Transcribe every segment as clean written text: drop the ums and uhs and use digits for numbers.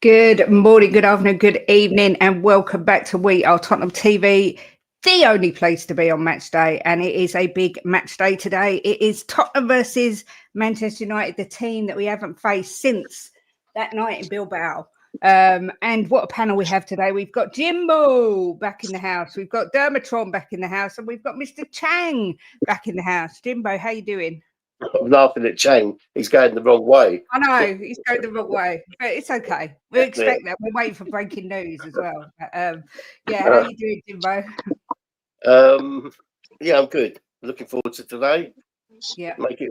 Good morning, good afternoon, good evening, and welcome back to We Are Tottenham TV, the only place to be on match day. And it is a big match day today. It is Tottenham versus Manchester United, the team that we haven't faced since that night in Bilbao. And what a panel we have today. We've got Jimbo back in the house. We've got Dermatron back in the house, and we've got Mr. Chang back in the house. Jimbo, how you doing? I'm laughing at Chang. He's going the wrong way. I know he's going the wrong way, but it's okay. We expect that. We're waiting for breaking news as well. Yeah, how you doing, Jimbo? Yeah, I'm good. Looking forward to today. Yeah, make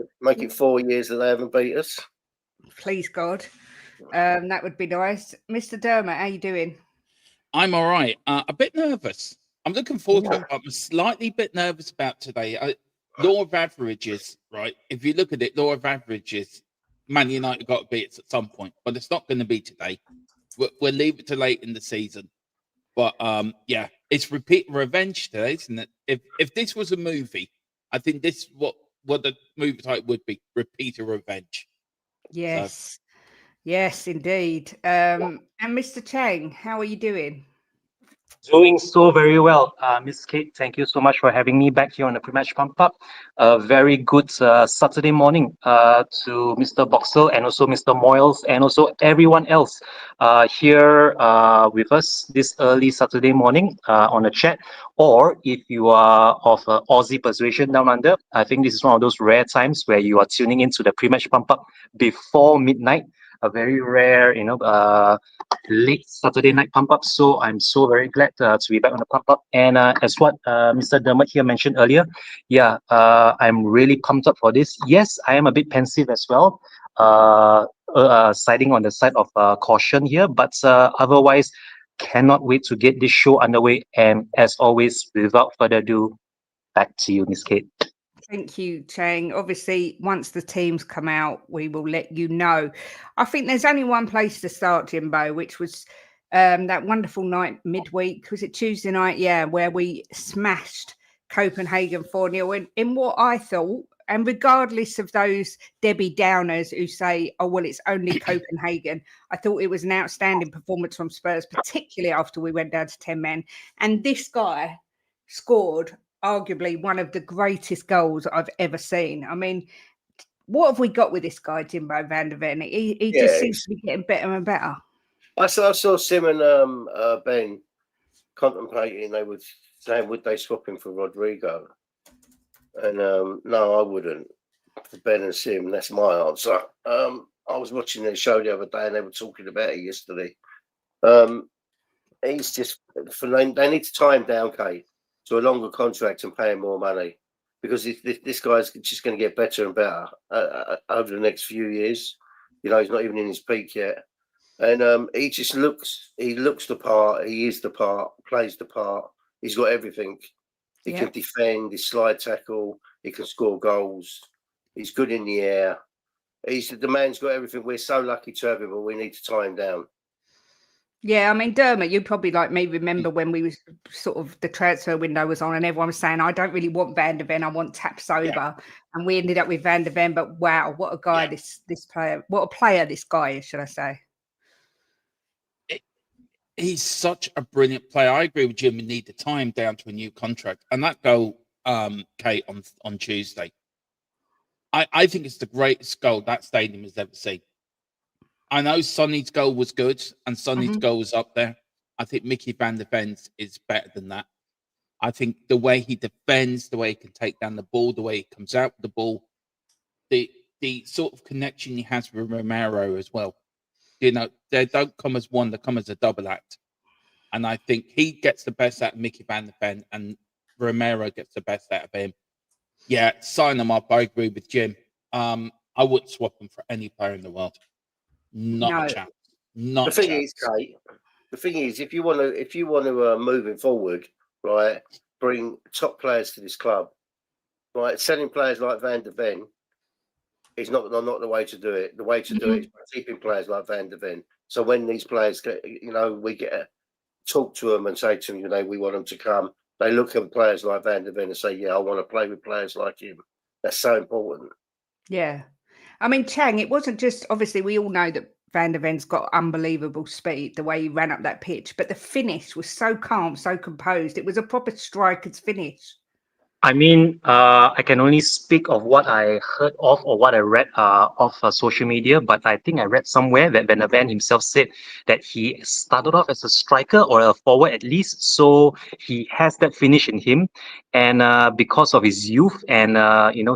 it 4 years that they haven't beat us. Please God, that would be nice. Mr. Dermot, how you doing? I'm all right. A bit nervous. I'm looking forward to it. I'm slightly bit nervous about today. Law of averages, right? If you look at it, law of averages, Man United got to beat it at some point, but it's not going to be today. We'll leave it to late in the season. But yeah, it's repeat revenge today, isn't it? If this was a movie, I think this what the movie type would be: repeat of revenge. Yes, yes, indeed. And Mr. Chang, how are you doing? Doing so very well, Miss Kate. Thank you so much for having me back here on the pre-match pump up. A very good Saturday morning to Mr. Boxell and also Mr. Moyles and also everyone else here with us this early Saturday morning on the chat. Or if you are of Aussie persuasion down under, I think this is one of those rare times where you are tuning into the pre-match pump up before midnight. A very rare, late Saturday night pump up. So I'm so very glad to be back on the pump up. And as what Mr. Dermot here mentioned earlier, I'm really pumped up for this. Yes, I am a bit pensive as well, siding on the side of caution here, but otherwise cannot wait to get this show underway. And as always, without further ado, back to you, Miss Kate. Thank you, Chang. Obviously, once the teams come out, we will let you know. I think there's only one place to start, Jimbo, which was that wonderful night midweek. Was it Tuesday night? Yeah, where we smashed Copenhagen 4-0 in what I thought, and regardless of those Debbie Downers who say, oh, well, it's only Copenhagen, I thought it was an outstanding performance from Spurs, particularly after we went down to 10 men. And this guy scored arguably one of the greatest goals I've ever seen. I mean, what have we got with this guy, Jimbo van der Ven? He just seems to be getting better and better. I saw Sim and Ben contemplating. They were saying, would they swap him for Rodrigo? And no, I wouldn't. For Ben and Sim, that's my answer. I was watching their show the other day and they were talking about it yesterday. He's just, they need to tie him down, Kate, to a longer contract and pay him more money, because this guy's just going to get better and better over the next few years. He's not even in his peak yet. And he just looks the part. He is the part, plays the part. He's got everything. He can defend, he slide tackle, he can score goals. He's good in the air. The man's got everything. We're so lucky to have him, but we need to tie him down. Yeah, I mean, Dermot, you probably like me remember when we was sort of the transfer window was on and everyone was saying, I don't really want Van der Ven, I want Tapsoba. And we ended up with Van der Ven, but wow, what a guy this player, what a player this guy is, should I say. He's such a brilliant player. I agree with Jim. We need to tie him down to a new contract. And that goal, Kate, on Tuesday, I think it's the greatest goal that stadium has ever seen. I know Sonny's goal was good and Sonny's goal was up there. I think Mickey van der Ven's is better than that. I think the way he defends, the way he can take down the ball, the way he comes out with the ball, the sort of connection he has with Romero as well. They don't come as one, they come as a double act. And I think he gets the best out of Mickey van der Ven and Romero gets the best out of him. Yeah, sign them up. I agree with Jim. I wouldn't swap them for any player in the world. Not a chance. The thing is, if you want to moving forward, right, bring top players to this club, right, selling players like Van der Ven is not the way to do it. The way to do it is keeping players like Van der Ven. So when these players get, we get to talk to them and say to them, we want them to come. They look at players like Van der Ven and say, I want to play with players like him. That's so important. Yeah. I mean, Chang, it wasn't just, obviously, we all know that Van der Ven's got unbelievable speed, the way he ran up that pitch. But the finish was so calm, so composed. It was a proper striker's finish. I mean, I can only speak of what I heard of or what I read of social media, but I think I read somewhere that Van der Ven himself said that he started off as a striker or a forward at least, so he has that finish in him. And because of his youth and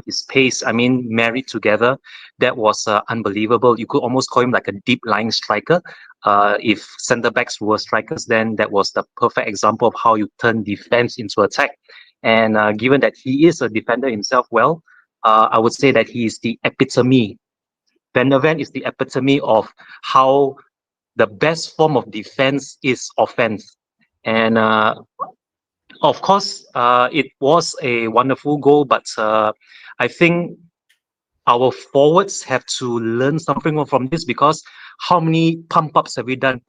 his pace, I mean, married together, that was unbelievable. You could almost call him like a deep lying striker. If centre backs were strikers, then that was the perfect example of how you turn defense into attack. And given that he is a defender himself, I would say that he is the epitome. Van der Ven is the epitome of how the best form of defense is offense. And of course, it was a wonderful goal, but I think our forwards have to learn something from this, because how many pump ups have we done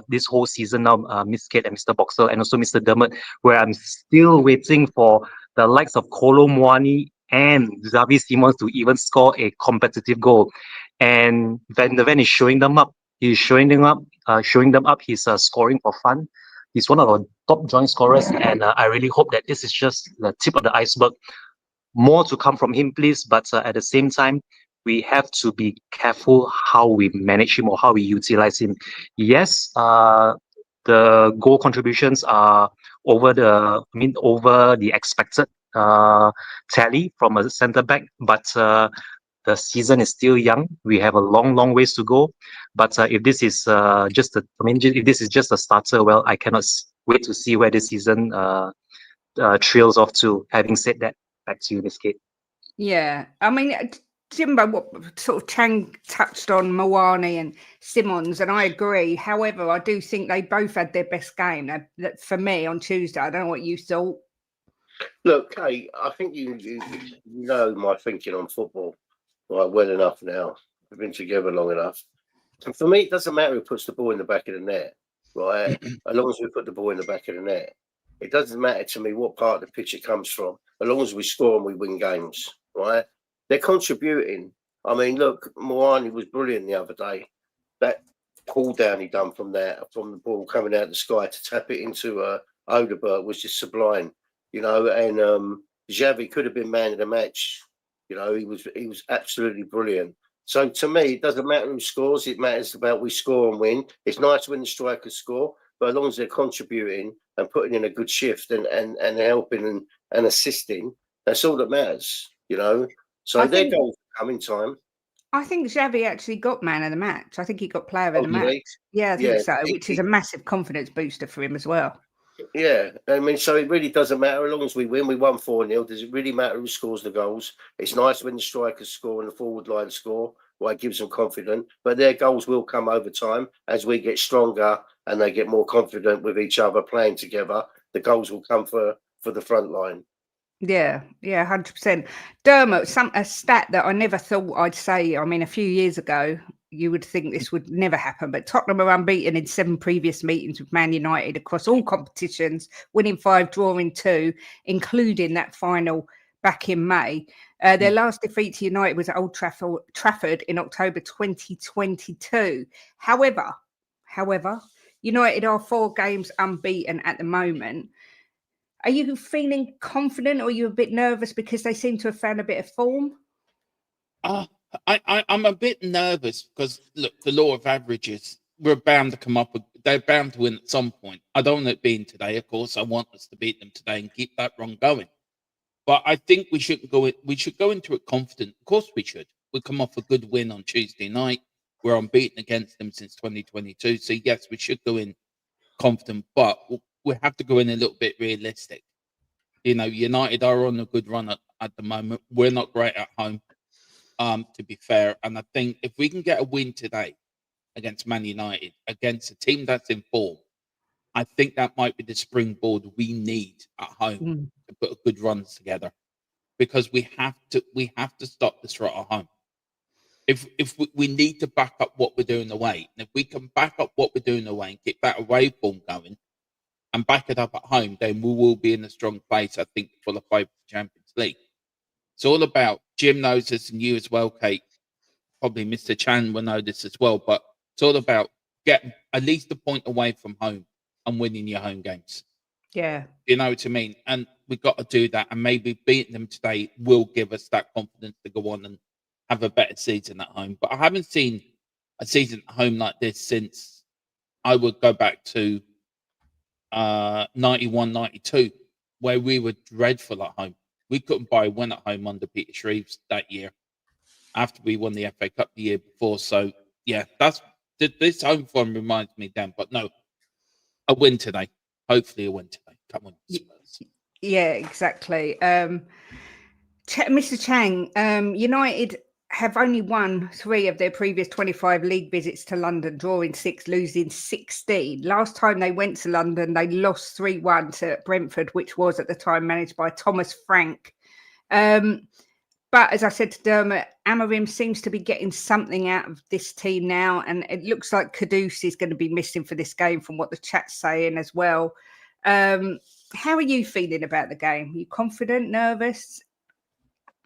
this whole season now, Miss Kate and Mr. Boxer and also Mr. Dermot, where I'm still waiting for the likes of Kolo Muani and Xavi Simons to even score a competitive goal. And Van der Ven is showing them up. He's showing them up. He's scoring for fun. He's one of our top joint scorers, and I really hope that this is just the tip of the iceberg. More to come from him, please. But at the same time, we have to be careful how we manage him or how we utilize him. Yes, the goal contributions are over the expected tally from a centre back, but the season is still young. We have a long ways to go. But if this is if this is just a starter, well, I cannot wait to see where this season trails off to. Having said that, back to you, Miss Kate. Yeah, I mean, Jimbo, what sort of Chang touched on Moani and Simons, and I agree. However, I do think they both had their best game. That for me on Tuesday, I don't know what you thought. Look, Kate, I think you know my thinking on football well enough now. We've been together long enough. And for me, it doesn't matter who puts the ball in the back of the net, right? As long as we put the ball in the back of the net. It doesn't matter to me what part of the pitch it comes from, as long as we score and we win games, right? They're contributing. I mean, look, Moani was brilliant the other day. That pull down he done from the ball coming out of the sky to tap it into Odeberg was just sublime, you know. And Xavi could have been man of the match. You know, he was absolutely brilliant. So to me, it doesn't matter who scores. It matters about we score and win. It's nice when the strikers score, but as long as they're contributing and putting in a good shift and helping and assisting, that's all that matters, you know. So their goals come in time. I think Xavi actually got man of the match. I think he got player of the match. Yeah, I think so, which is a massive confidence booster for him as well. Yeah, I mean, so it really doesn't matter as long as we win. We won 4-0. Does it really matter who scores the goals? It's nice when the strikers score and the forward line score. Well, it gives them confidence. But their goals will come over time as we get stronger and they get more confident with each other playing together. The goals will come for the front line. Yeah, 100%. Dermot, a stat that I never thought I'd say. I mean, a few years ago, you would think this would never happen, but Tottenham are unbeaten in 7 previous meetings with Man United across all competitions, winning 5, drawing 2, including that final back in May. Their last defeat to United was at Old Trafford in October 2022. However, United are 4 games unbeaten at the moment. Are you feeling confident or are you a bit nervous because they seem to have found a bit of form? I'm a bit nervous because, look, the law of averages, we're bound to come up with, they're bound to win at some point. I don't want it being today, of course. I want us to beat them today and keep that run going. But I think we should go into it confident. Of course we should. We come off a good win on Tuesday night. We're unbeaten against them since 2022. So, yes, we should go in confident, but we have to go in a little bit realistic. You know, United are on a good run at the moment. We're not great at home, to be fair. And I think if we can get a win today against Man United, against a team that's in form, I think that might be the springboard we need at home to put a good runs together. Because we have to stop this rot at home. If we need to back up what we're doing away, and if we can back up what we're doing away and keep that away form going and back it up at home, then we will be in a strong place, I think, to qualify for the Champions League. It's all about, Jim knows this and you as well, Kate. Probably Mr. Chan will know this as well, but It's all about getting at least a point away from home and winning your home games. Yeah. You know what I mean? And we've got to do that. And maybe beating them today will give us that confidence to go on and have a better season at home. But I haven't seen a season at home like this since I would go back to 91, 92, where we were dreadful at home. We couldn't buy a win at home under Peter Shreves that year after we won the FA Cup the year before. So, yeah, this home form reminds me then. But no, a win today. Hopefully a win today. Come on, Spurs. Yeah, exactly. Mr. Chang, United have only won 3 of their previous 25 league visits to London, drawing 6, losing 16. Last time they went to London, they lost 3-1 to Brentford, which was at the time managed by Thomas Frank. But as I said to Dermot, Amorim seems to be getting something out of this team now, and it looks like Kudus is going to be missing for this game from what the chat's saying as well. How are you feeling about the game? Are you confident, nervous?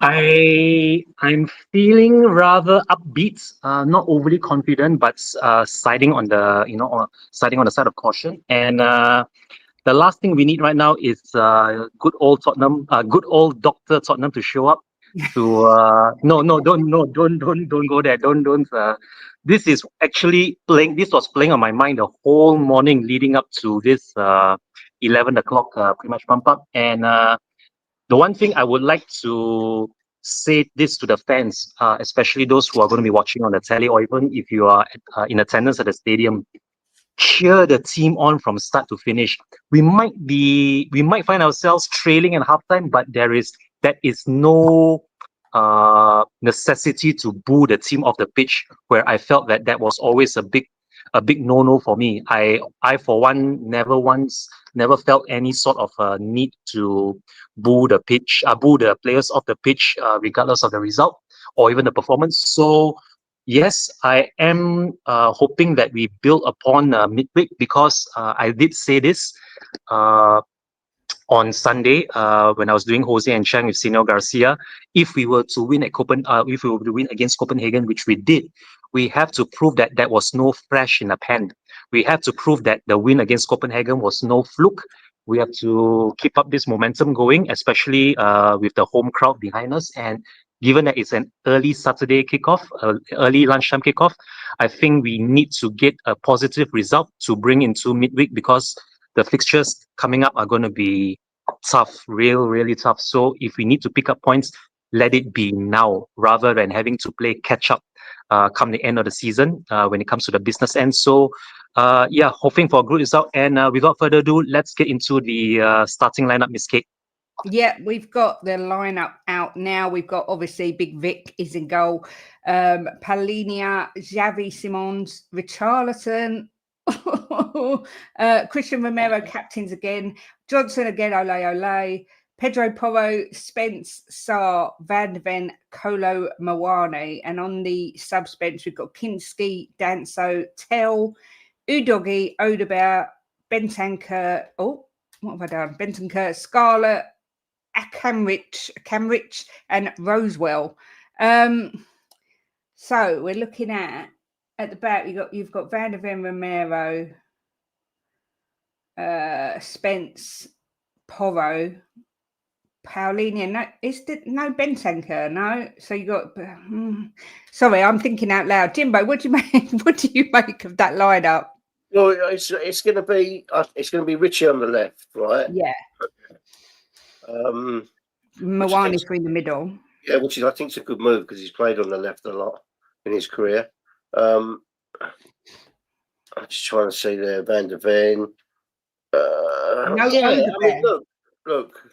I'm feeling rather upbeat, not overly confident, but siding on the side of caution. And the last thing we need right now is good old Tottenham, good old Doctor Tottenham to show up. Don't go there. Don't. This is actually playing. This was playing on my mind the whole morning leading up to this 11 o'clock pre-match pump up. And the one thing I would like to say this to the fans, especially those who are going to be watching on the telly, or even if you are in attendance at the stadium, cheer the team on from start to finish. We might find ourselves trailing at halftime, but there is no necessity to boo the team off the pitch, where I felt that was always a big no-no for me. I for one never felt any sort of need to boo the players off the pitch, regardless of the result or even the performance. So yes, I am hoping that we build upon midweek, because I did say this on Sunday when I was doing Jose and Chang with Sino Garcia. If we were to win against Copenhagen, which we did, we have to prove that that was no flash in the pan. We have to prove that the win against Copenhagen was no fluke. We have to keep up this momentum going, especially with the home crowd behind us. And given that it's an early Saturday kickoff, early lunchtime kickoff, I think we need to get a positive result to bring into midweek, because the fixtures coming up are going to be tough, really tough. So if we need to pick up points, let it be now, rather than having to play catch up come the end of the season when it comes to the business end. So hoping for a good result. And without further ado, let's get into the starting lineup, Miss Kate. Yeah, we've got the lineup out now. We've got, obviously, Big Vic is in goal. Paulinia, Xavi Simons, Richarlison, Christian Romero captains again. Johnson again, ole. Pedro Porro, Spence, Sarr, Van de Ven, Kolo Muani. And on the subs bench, we've got Kinski, Danso, Tell, Udogi, Odegaard, Bentancur. Oh, what have I done? Bentancur, Scarlett, Camrich, and Rosewell. So we're looking at the back. You've got Van de Ven, Romero, Spence, Porro, Paulinia. No Bentancur. No. So you got. Sorry, I'm thinking out loud. Jimbo, what do you make? What do you make of that lineup? Well, it's going to be Richie on the left, right? Yeah. Muani through the middle. Yeah, which is, I think, is a good move, because he's played on the left a lot in his career. I'm just trying to see there, Van de Ven. Look.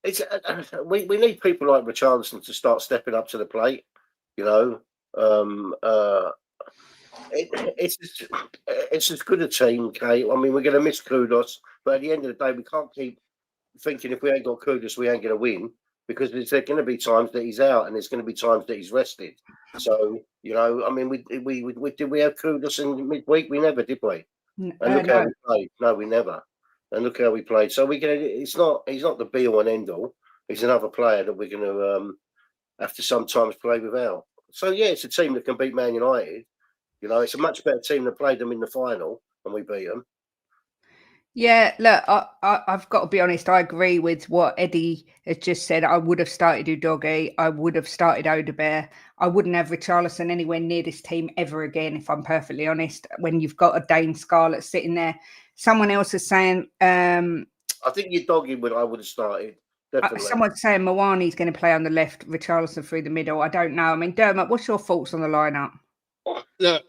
It's we need people like Richarlison to start stepping up to the plate. You know, it's as good a team, Kate. I mean, we're going to miss Kudus, but at the end of the day, we can't keep thinking if we ain't got Kudus, we ain't going to win, because there's going to be times that he's out, and there's going to be times that he's rested. So, you know, I mean, did we have Kudus in midweek? We never, did we? And look how we played. No, we never. And look how we played. So he's not the be all and end all. He's another player that we're going to have to sometimes play without. So yeah, it's a team that can beat Man United. You know, it's a much better team that played them in the final and we beat them. Yeah, look, I've got to be honest. I agree with what Eddie has just said. I would have started Udogie. I would have started Odebear. I wouldn't have Richarlison anywhere near this team ever again, if I'm perfectly honest. When you've got a Dane Scarlett sitting there, someone else is saying, I think Udogie I would have started. Definitely. Someone's saying Mwani's going to play on the left, Richarlison through the middle. I don't know. I mean, Dermot, what's your thoughts on the lineup? Look,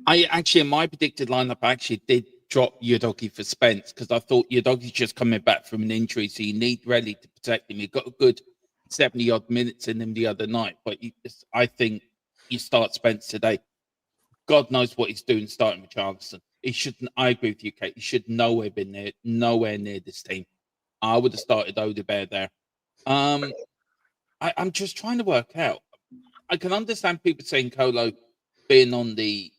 I actually, in my predicted lineup, I actually did drop Udogie for Spence because I thought Udogie's just coming back from an injury, so you need Relly to protect him. He got a good 70-odd minutes in him the other night, but I think you start Spence today. God knows what he's doing starting with Richarlison. He shouldn't. I agree with you, Kate. He should nowhere near this team. I would have started Odebear there. I'm just trying to work out. I can understand people saying Colo being on the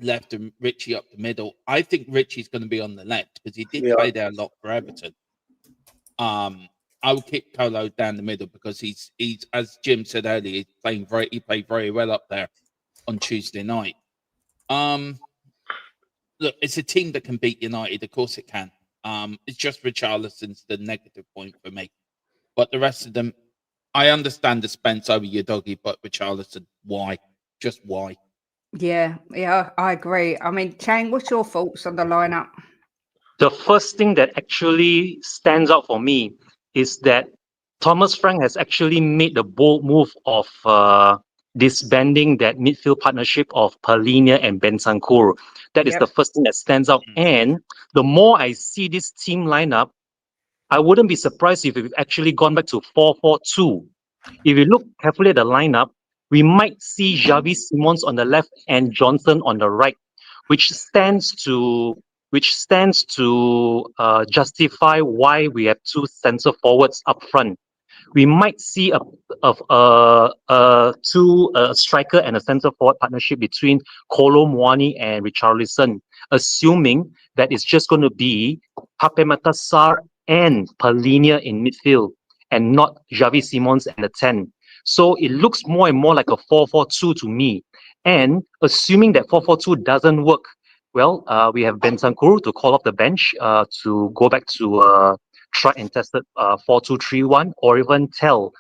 left and Richie up the middle. I think Richie's going to be on the left because he did play there a lot for Everton. I would kick Colo down the middle because he's as Jim said earlier, he played very well up there on Tuesday night. Look, it's a team that can beat United. Of course it can. It's just Richarlison's the negative point for me. But the rest of them, I understand the Spence over Udogie, but Richarlison, why? Just why? Yeah, I agree. I mean, Chang, what's your thoughts on the lineup? The first thing that actually stands out for me is that Thomas Frank has actually made the bold move of disbanding that midfield partnership of Palhinha and Bentancur. That is the first thing that stands out. And the more I see this team lineup, I wouldn't be surprised if we've actually gone back to 4-4-2. If you look carefully at the lineup, we might see Xavi Simons on the left and Johnson on the right, which stands to justify why we have two centre forwards up front. We might see a striker and a centre forward partnership between Kolo Muani and Richarlison, assuming that it's just going to be Pape Matar Sarr and Palhinha in midfield and not Xavi Simons and the 10. So it looks more and more like a 4-4-2 to me. And assuming that 4-4-2 doesn't work, well, we have Bentancur to call off the bench to go back to tried and tested 4-2-3-1, or even Tel.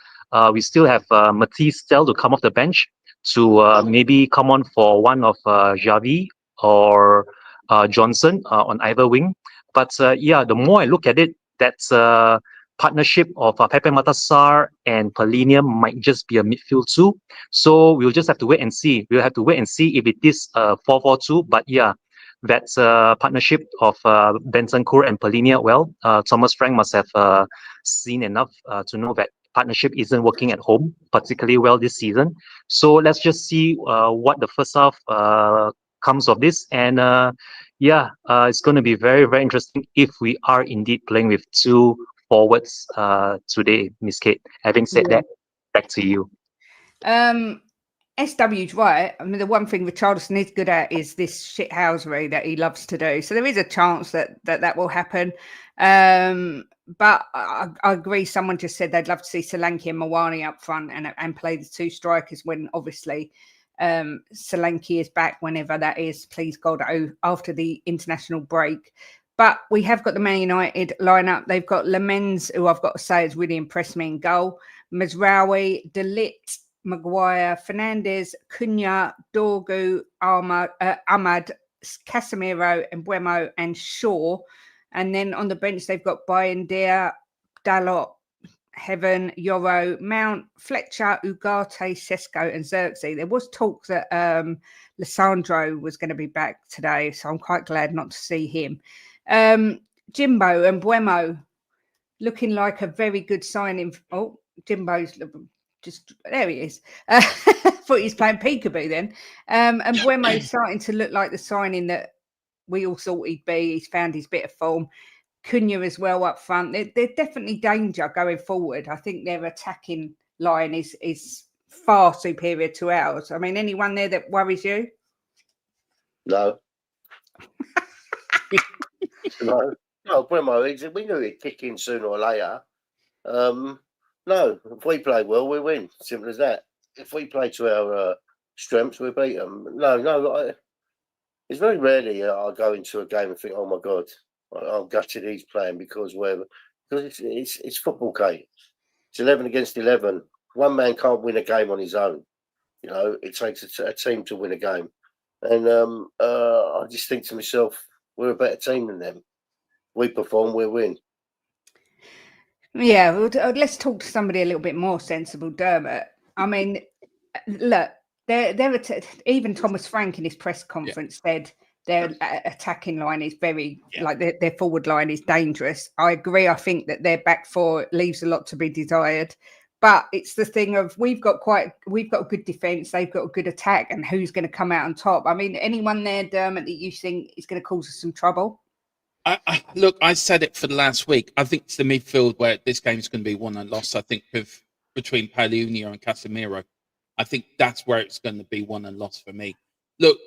We still have Matisse Tel to come off the bench to maybe come on for one of Xavi or Johnson on either wing. But the more I look at it, that's partnership of Pepe Matar Sarr and Palhinha might just be a midfield too. So we'll just have to wait and see. We'll have to wait and see if it is 4-4-2. But yeah, that's a partnership of Bentancur and Palhinha. Well, Thomas Frank must have seen enough to know that partnership isn't working at home particularly well this season. So let's just see what the first half comes of this. And it's going to be very, very interesting if we are indeed playing with two forwards today, Miss Kate. Having said that, back to you. SW's right. I mean, the one thing Richarlison is good at is this shithousery that he loves to do. So there is a chance that will happen. But I agree. Someone just said they'd love to see Solanke and Mwani up front and play the two strikers when obviously Solanke is back whenever that is, please God, after the international break. But we have got the Man United lineup. They've got Lemens, who I've got to say has really impressed me in goal. Mazraoui, De Ligt, Maguire, Fernandes, Cunha, Dorgu, Ahmad, Casemiro, Mbeumo, and Shaw. And then on the bench, they've got Bayindir, Dalot, Heaven, Yoro, Mount, Fletcher, Ugarte, Sesko, and Xerxes. There was talk that Lissandro was going to be back today, so I'm quite glad not to see him. Jimbo and Mbeumo looking like a very good signing. Oh, Jimbo's just there. He is. Thought he's playing peekaboo then. And Mbeumo's starting to look like the signing that we all thought he'd be. He's found his bit of form. Cunha as well up front. They're definitely danger going forward. I think their attacking line is far superior to ours. I mean, anyone there that worries you? No. No, Bremo, we knew he'd kick in sooner or later. No, if we play well, we win. Simple as that. If we play to our strengths, we beat them. No, it's very rarely I go into a game and think, oh my God, I'm gutted he's playing because it's football, Kate. It's 11 against 11. One man can't win a game on his own. You know, it takes a team to win a game. And I just think to myself, we're a better team than them. We perform, we win. Yeah, well, let's talk to somebody a little bit more sensible, Dermot. I mean, look, even Thomas Frank in his press conference said their attacking line is very like their forward line is dangerous. I agree. I think that their back four leaves a lot to be desired, but it's the thing of we've got a good defense, they've got a good attack, and who's going to come out on top? I mean, anyone there, Dermot, that you think is going to cause us some trouble? Look, I said it for the last week. I think it's the midfield where this game's going to be won and lost. I think between Palhinha and Casemiro, I think that's where it's going to be won and lost for me. Look,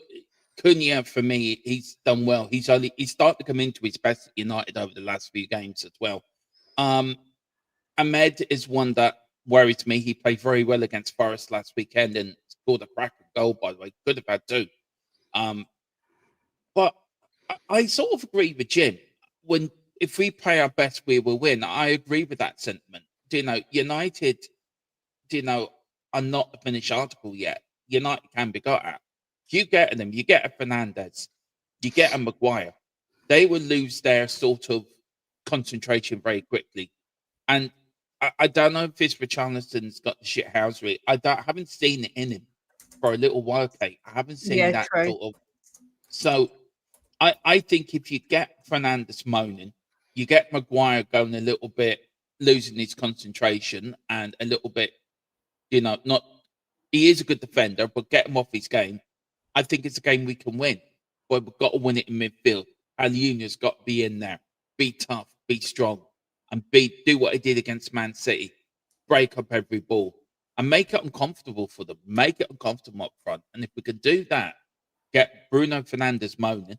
Cunha, for me, he's done well. He's started to come into his best at United over the last few games as well. Ahmed is one that worries me. He played very well against Forest last weekend and scored a cracker goal, by the way. Could have had two. But I sort of agree with Jim. If we play our best, we will win. I agree with that sentiment. United, are not a finished article yet. United can be got at. You get them. You get a Fernandes. You get a Maguire. They will lose their sort of concentration very quickly. And I don't know if this Richarlison's got the shit housery. I haven't seen it in him for a little while, Kate. I haven't seen that true. sort of. So I think if you get Fernandes moaning, you get Maguire going a little bit, losing his concentration and a little bit, not. He is a good defender, but get him off his game. I think it's a game we can win, but we've got to win it in midfield. Palhinha's got to be in there, be tough, be strong, and do what he did against Man City, break up every ball, and make it uncomfortable for them. Make it uncomfortable up front, and if we can do that, get Bruno Fernandes moaning,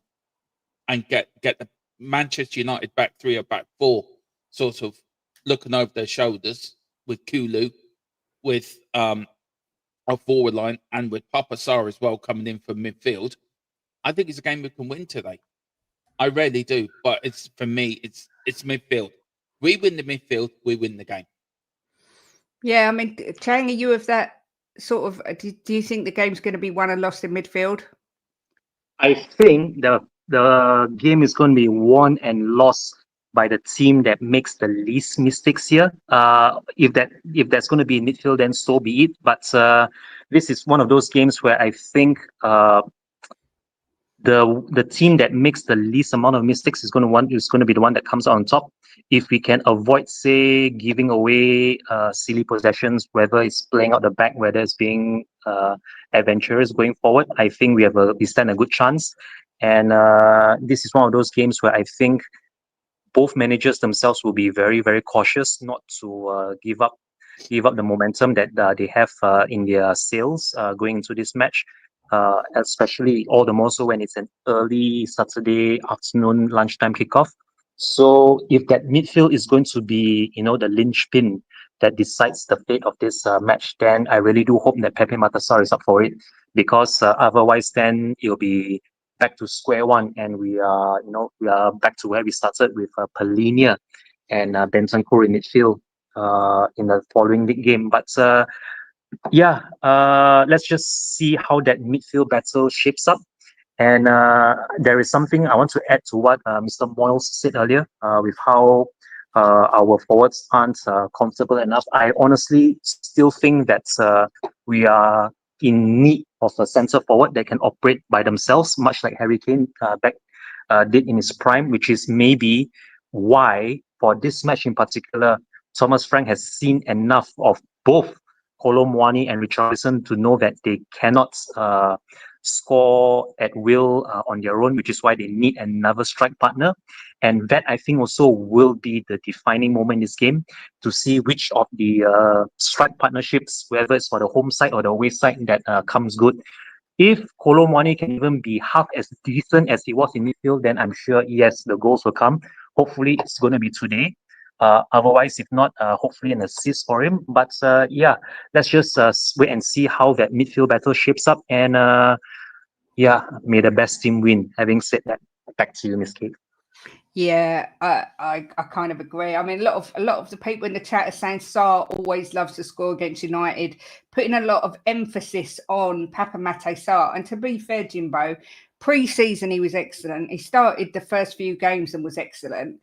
and get the Manchester United back three or back four sort of looking over their shoulders with Kulu, with our forward line, and with Papa Sarr as well coming in from midfield. I think it's a game we can win today. I really do. But for me, it's midfield. We win the midfield, we win the game. Yeah, I mean, Chang, are you of that sort of? Do you think the game's going to be won and lost in midfield? I think the game is going to be won and lost by the team that makes the least mistakes here. If that's going to be in midfield, then so be it. But this is one of those games where I think the team that makes the least amount of mistakes is going to be the one that comes out on top. If we can avoid, say, giving away silly possessions, whether it's playing out the back, whether it's being adventurous going forward, I think we stand a good chance. And this is one of those games where I think both managers themselves will be very, very cautious not to give up the momentum that they have in their sails going into this match. Especially all the more so when it's an early Saturday afternoon lunchtime kickoff. So if that midfield is going to be, the linchpin that decides the fate of this match, then I really do hope that Pepe Matasar is up for it, because otherwise then it'll be back to square one, and we are back to where we started with Palhinha and Bentancur in midfield in the following league game. But let's just see how that midfield battle shapes up. And there is something I want to add to what Mr. Moyles said earlier with how our forwards aren't comfortable enough. I honestly still think that we are in need of a centre forward that can operate by themselves, much like Harry Kane did in his prime, which is maybe why, for this match in particular, Thomas Frank has seen enough of both Kolo Muani and Richarlison to know that they cannot score at will on their own, which is why they need another strike partner. And that, I think, also will be the defining moment in this game, to see which of the strike partnerships, whether it's for the home side or the away side, that comes good. If Kolo Muani can even be half as decent as he was in midfield, then I'm sure, yes, the goals will come. Hopefully, it's going to be today. Otherwise, if not, hopefully an assist for him. But yeah, let's just wait and see how that midfield battle shapes up. And yeah, may the best team win. Having said that, back to you, Miss Kate. Yeah, I kind of agree. I mean, a lot of the people in the chat are saying Sarr always loves to score against United, putting a lot of emphasis on Papa Mate Sarr. And to be fair, Jimbo, pre-season he was excellent. He started the first few games and was excellent.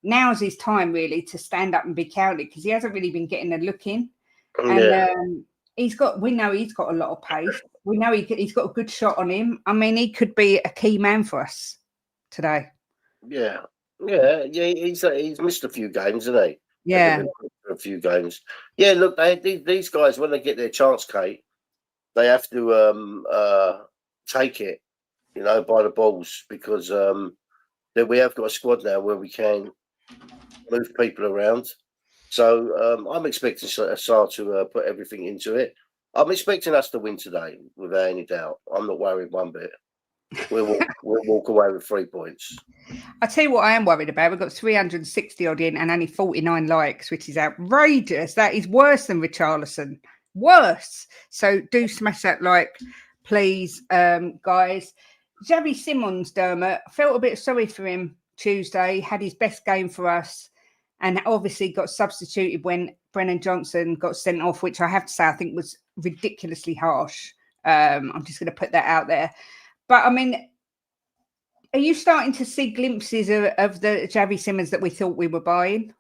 Now's his time really to stand up and be counted because he hasn't really been getting a look in. And we know he's got a lot of pace. We know he's got a good shot on him. I mean, he could be a key man for us today. Yeah. He's missed a few games, hasn't he? Yeah. A few games. Yeah, look, these guys when they get their chance, Kate, they have to take it, by the balls because we have got a squad now where we can move people around. So I'm expecting Sarr to put everything into it. I'm expecting us to win today without any doubt. I'm not worried one bit. We'll walk away with 3 points. I tell you what I am worried about. We've got 360 odd in and only 49 likes, which is outrageous. That is worse than Richarlison. Worse. So do smash that like, please, guys. Xavi Simons, Dermot, I felt a bit sorry for him Tuesday. Had his best game for us and obviously got substituted when Brennan Johnson got sent off, which I have to say I think was ridiculously harsh. I'm just going to put that out there. But, I mean, are you starting to see glimpses of the Xavi Simons that we thought we were buying?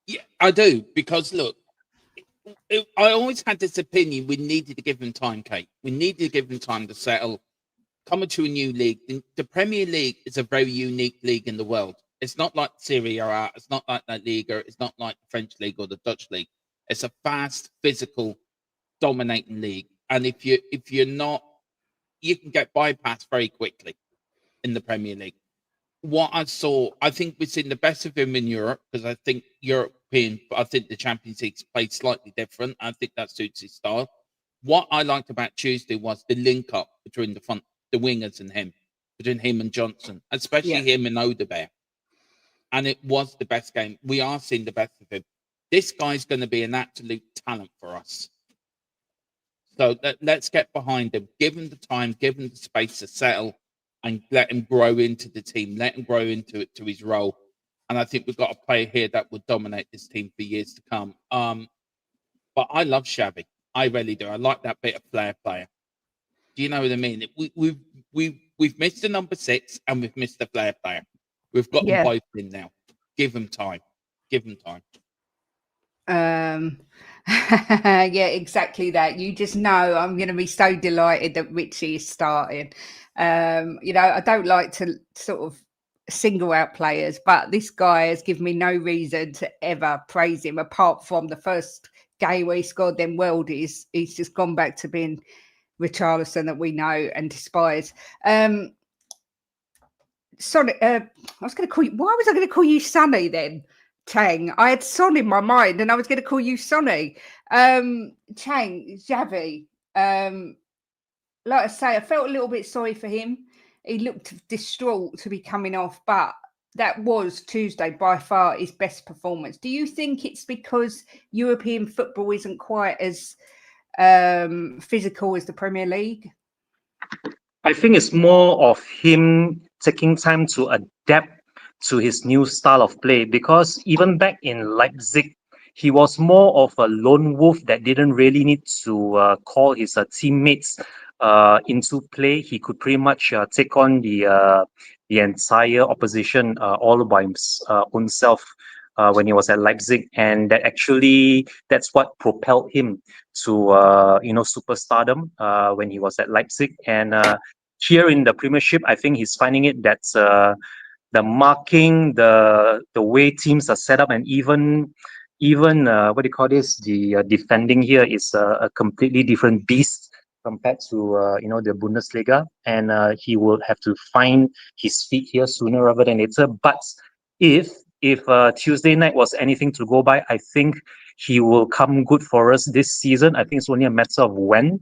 Yeah, I do. Because, look, I always had this opinion we needed to give him time, Kate. We needed to give him time to settle, come into a new league. The Premier League is a very unique league in the world. It's not like Serie A. It's not like La Liga. It's not like the French league or the Dutch league. It's a fast, physical, dominating league. And if you're not, you can get bypassed very quickly in the Premier League. What I saw, I think we've seen the best of him in Europe because I think the Champions League plays slightly different. I think that suits his style. What I liked about Tuesday was the link up between the wingers and him, between him and Johnson, especially him and Odegaard. And it was the best game. We are seeing the best of him. This guy's going to be an absolute talent for us. So let's get behind him. Give him the time, give him the space to settle and let him grow into the team. Let him grow into his role. And I think we've got a player here that will dominate this team for years to come. But I love Xavi. I really do. I like that bit of player. Do you know what I mean? We've missed the number 6 and we've missed the player. We've got them both in now. Give them time. Give them time. Yeah, exactly that. You just know I'm going to be so delighted that Richie is starting. I don't like to sort of single out players, but this guy has given me no reason to ever praise him apart from the first game where he scored them worldies. He's just gone back to being Richarlison that we know and despise. Sonny, I was going to call you. Why was I going to call you Sonny then? Chang, I had Son in my mind and I was going to call you Sonny. Chang, Xavi, like I say, I felt a little bit sorry for him. He looked distraught to be coming off, but that was Tuesday by far his best performance. Do you think it's because European football isn't quite as physical as the Premier League? I think it's more of him taking time to adapt to his new style of play, because even back in Leipzig, he was more of a lone wolf that didn't really need to call his teammates into play. He could pretty much take on the entire opposition all by his own self when he was at Leipzig, and that's what propelled him to superstardom when he was at Leipzig. And here in the Premiership, I think he's finding it that the marking, the way teams are set up, and even what do you call this? The defending here is a completely different beast compared to the Bundesliga, and he will have to find his feet here sooner rather than later. But if Tuesday night was anything to go by, I think he will come good for us this season. I think it's only a matter of when.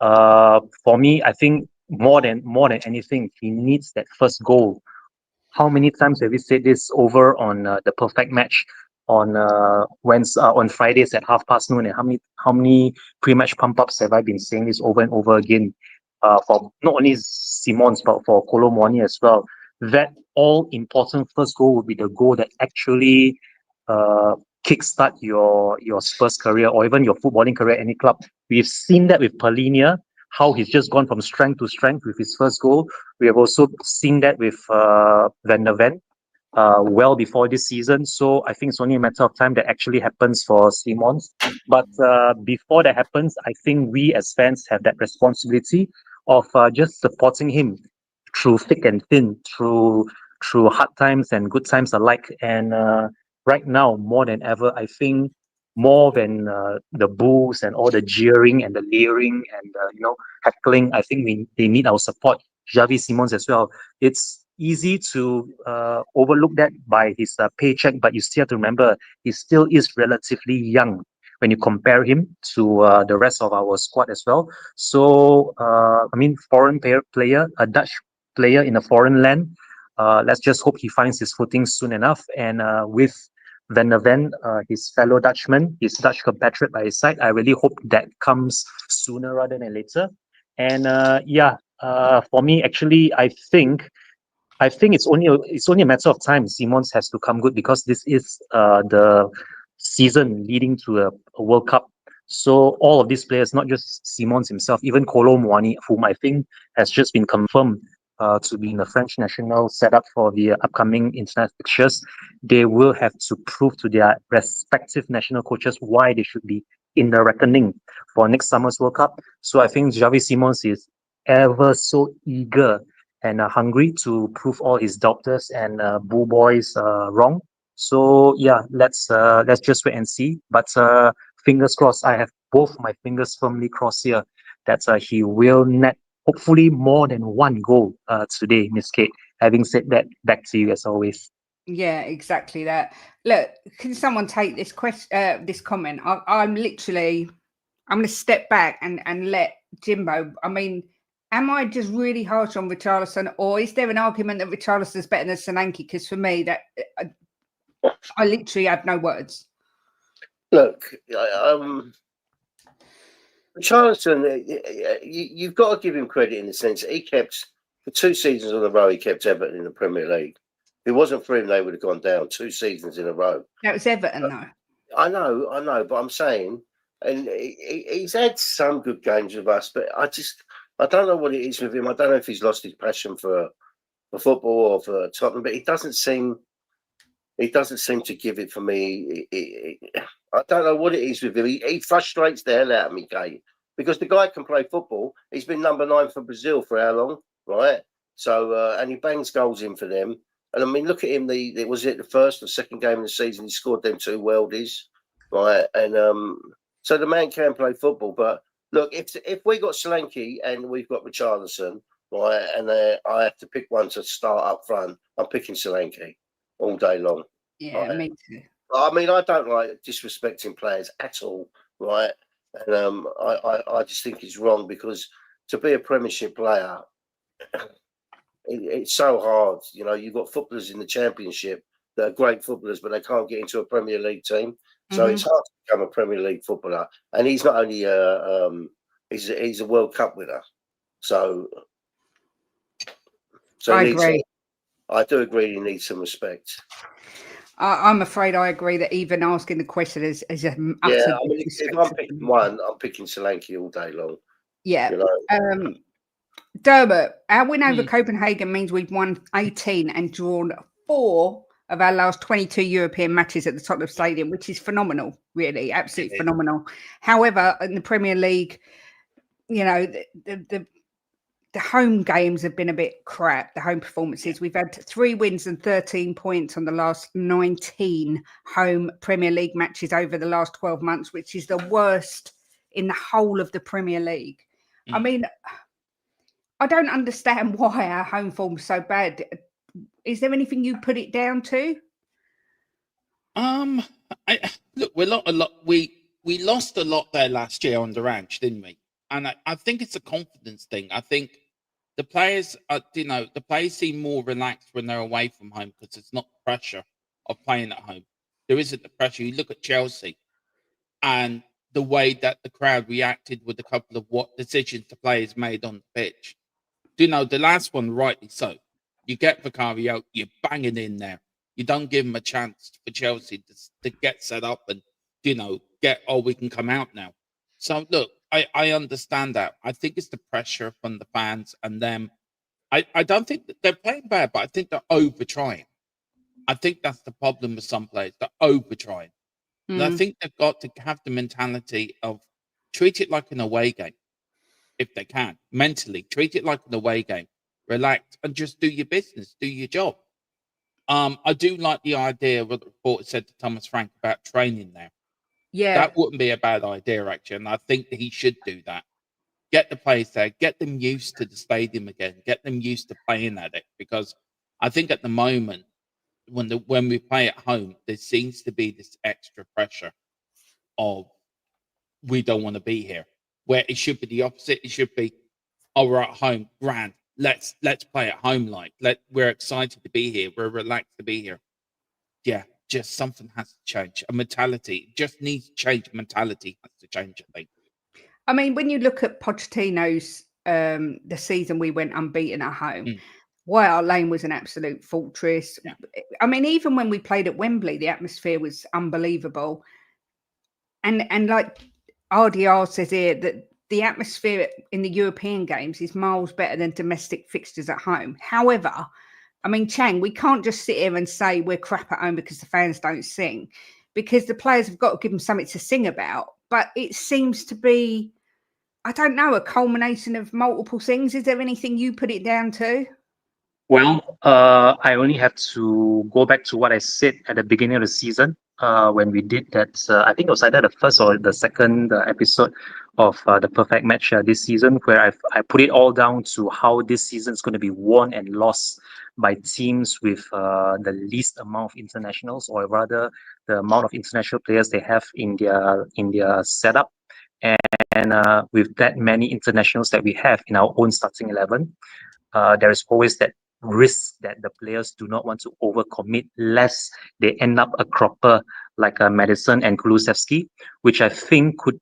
For me, I think more than anything, he needs that first goal how many times have we said this over on the perfect match on on Fridays at noon? And how many pre-match pump-ups have I been saying this over and over again? For not only Simons but for Kolo Muani as well. That all important first goal would be the goal that actually kickstart your Spurs career or even your footballing career at any club. We've seen that with Palhinha, how he's just gone from strength to strength with his first goal. We have also seen that with Van der Ven well before this season. So I think it's only a matter of time that actually happens for Simons. But before that happens, I think we as fans have that responsibility of just supporting him through thick and thin, through hard times and good times alike. And right now, more than ever, I think more than the boos and all the jeering and the leering and heckling, I think they need our support. Xavi Simons as well. It's easy to overlook that by his paycheck, but you still have to remember he still is relatively young when you compare him to the rest of our squad as well. So, foreign player, a Dutch player in a foreign land. Let's just hope he finds his footing soon enough. And with Van der Ven, his fellow Dutchman, his Dutch compatriot by his side, I really hope that comes sooner rather than later. And for me, actually, I think it's only a matter of time. Simons has to come good because this is the season leading to a World Cup. So all of these players, not just Simons himself, even Kolo Muani, whom I think has just been confirmed to be in the French national setup for the upcoming international fixtures, they will have to prove to their respective national coaches why they should be in the reckoning for next summer's World Cup. So I think Xavi Simons is ever so eager and hungry to prove all his doubters and boo boys wrong. So yeah, let's just wait and see. But fingers crossed. I have both my fingers firmly crossed here that he will net hopefully more than one goal today, Miss Kate. Having said that, back to you as always. Yeah, exactly that. Look, can someone take this this comment? I'm going to step back and let Jimbo. I mean, am I just really harsh on Richarlison, or is there an argument that Richarlison is better than Solanke? Because for me, that I literally have no words. Look, Richarlison, you've got to give him credit in the sense that he kept, for 2 seasons in a row, he kept Everton in the Premier League. If it wasn't for him, they would have gone down 2 seasons in a row. That was Everton, though. I know, but I'm saying, and he's had some good games with us, but I don't know what it is with him. I don't know if he's lost his passion for football or for Tottenham, but he doesn't seem to give it for me. I don't know what it is with him. He frustrates the hell out of me, Kate, because the guy can play football. He's been number 9 for Brazil for how long, right? So, and he bangs goals in for them. And I mean, look at him. Was it the first or second game of the season? He scored them 2 worldies, right? And so the man can play football. But look, if we got Solanke and we've got Richarlison, right, and I have to pick one to start up front, I'm picking Solanke all day long. Yeah, right? me too. I mean, I don't like disrespecting players at all, right? And I just think it's wrong because to be a Premiership player, it's so hard. You know, you've got footballers in the Championship that are great footballers, but they can't get into a Premier League team. So it's hard to become a Premier League footballer. And he's not only he's a World Cup winner. So I agree. I do agree. He needs some respect. I'm afraid I agree that even asking the question is an utter Yeah, I mean, if I'm picking one, I'm picking Solanke all day long. Yeah. You know? Dermot, our win over Copenhagen means we've won 18 and drawn 4 of our last 22 European matches at the Tottenham Stadium, which is phenomenal, really, absolutely phenomenal. However, in the Premier League, you know, the home games have been a bit crap, the home performances. We've had 3 wins and 13 points on the last 19 home Premier League matches over the last 12 months, which is the worst in the whole of the Premier League. I mean, I don't understand why our home form's so bad. Is there anything you put it down to? Look, we lost a lot there last year under Ange, didn't we? And I think it's a confidence thing. I think the players are, the players seem more relaxed when they're away from home because it's not the pressure of playing at home. There isn't the pressure. You look at Chelsea and the way that the crowd reacted with a couple of what decisions the players made on the pitch. The last one, rightly so. You get Vicario, you're banging in there. You don't give him a chance for Chelsea to get set up and, we can come out now. So, look, I understand that. I think it's the pressure from the fans and them. I don't think that they're playing bad, but I think they're over-trying. I think that's the problem with some players. They're over-trying. And I think they've got to have the mentality of treat it like an away game, if they can. Mentally, treat it like an away game. Relax and just do your business, do your job. I do like the idea of what the reporter said to Thomas Frank about training there. Yeah. That wouldn't be a bad idea, actually. And I think that he should do that. Get the players there, get them used to the stadium again, get them used to playing at it. Because I think at the moment, when we play at home, there seems to be this extra pressure of we don't want to be here. Where it should be the opposite. It should be, oh, we're at home, grand. Let's play at home we're excited to be here. We're relaxed to be here. Yeah, just something has to change. A mentality just needs to change. Mentality has to change, I think. I mean, when you look at Pochettino's the season we went unbeaten at home, White Hart Lane was an absolute fortress. Yeah. I mean, even when we played at Wembley, the atmosphere was unbelievable. And like RDR says here, that the atmosphere in the European games is miles better than domestic fixtures at home. However, I mean, Chang, we can't just sit here and say we're crap at home because the fans don't sing, because the players have got to give them something to sing about. But it seems to be, I don't know, a culmination of multiple things. Is there anything you put it down to? Well, I only have to go back to what I said at the beginning of the season when we did that. I think it was either the first or the second episode of the Perfect Match this season, where I put it all down to how this season is going to be won and lost by teams with the least amount of internationals, or rather the amount of international players they have in their setup. And with that many internationals that we have in our own starting 11, there is always that risk that the players do not want to overcommit, lest they end up a cropper like Madison and Kulusevski, which I think could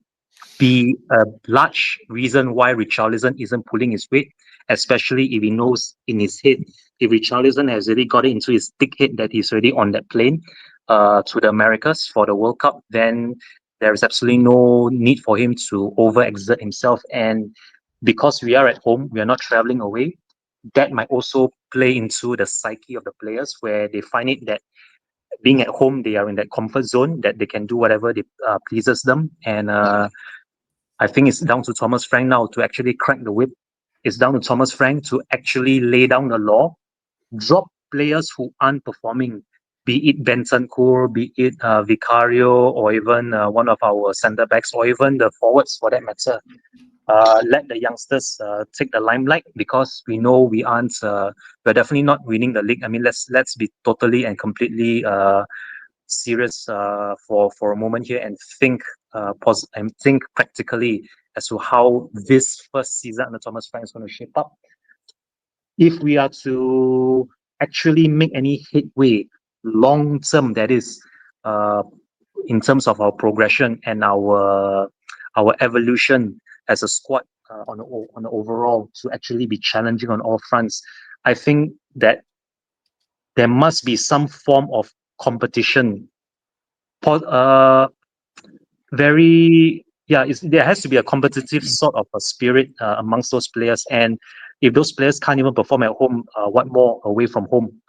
be a large reason why Richarlison isn't pulling his weight, especially if he knows in his head, if Richarlison has already got it into his thick head that he's already on that plane to the Americas for the World Cup, then there is absolutely no need for him to overexert himself. And because we are at home, we are not traveling away, that might also play into the psyche of the players, where they find it that being at home, they are in that comfort zone, that they can do whatever they pleases them. And I think it's down to Thomas Frank now to actually crack the whip. It's down to Thomas Frank to actually lay down the law, drop players who aren't performing, be it Bentancur, be it Vicario, or even one of our centre backs, or even the forwards for that matter. Let the youngsters take the limelight, because we know we aren't. We're definitely not winning the league. I mean, let's be totally and completely serious for a moment here and think think practically as to how this first season under Thomas Frank is going to shape up. If we are to actually make any headway long term, that is, in terms of our progression and our evolution as a squad on the overall, to actually be challenging on all fronts, I think that there must be some form of competition. There has to be a competitive sort of a spirit amongst those players. And if those players can't even perform at home, what more away from home?